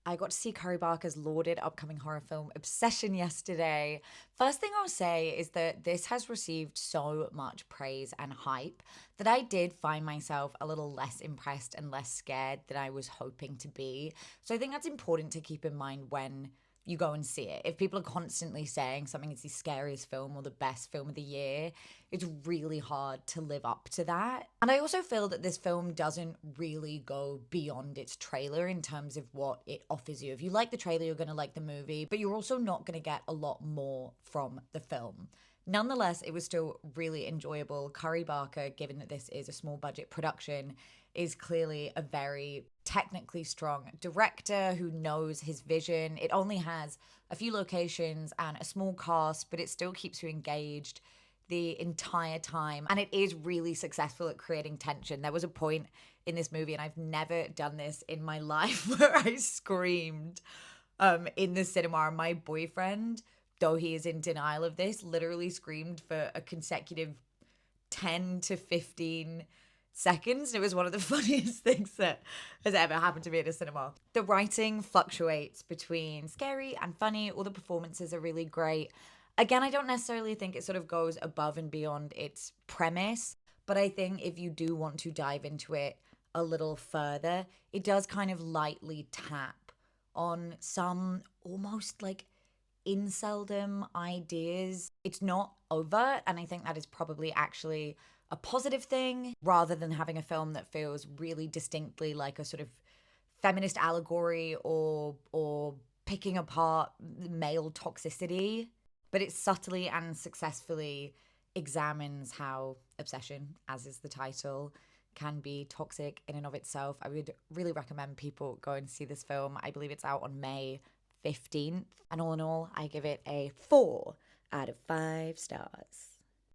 I got to see Curry Barker's lauded upcoming horror film Obsession yesterday. First thing I'll say is that this has received so much praise and hype that I did find myself a little less impressed and less scared than I was hoping to be. So I think that's important to keep in mind when you go and see it. If people are constantly saying something is the scariest film or the best film of the year, it's really hard to live up to that. And I also feel that this film doesn't really go beyond its trailer in terms of what it offers you. If you like the trailer, you're going to like the movie, but you're also not going to get a lot more from the film. Nonetheless, it was still really enjoyable. Curry Barker, given that this is a small budget production, is clearly a very technically strong director who knows his vision. It only has a few locations and a small cast, but it still keeps you engaged the entire time. And it is really successful at creating tension. There was a point in this movie, and I've never done this in my life, where I screamed in the cinema. My boyfriend, though he is in denial of this, literally screamed for a consecutive 10 to 15 seconds. It was one of the funniest things that has ever happened to me at a cinema. The writing fluctuates between scary and funny. All the performances are really great. Again, I don't necessarily think it sort of goes above and beyond its premise, but I think if you do want to dive into it a little further, it does kind of lightly tap on some almost like inseldom ideas. It's not overt, and I think that is probably actually a positive thing rather than having a film that feels really distinctly like a sort of feminist allegory or picking apart male toxicity, but it subtly and successfully examines how obsession, as is the title, can be toxic in and of itself. I would really recommend people go and see this film. I believe it's out on May 15th. And all in all, I give it a 4 out of 5 stars.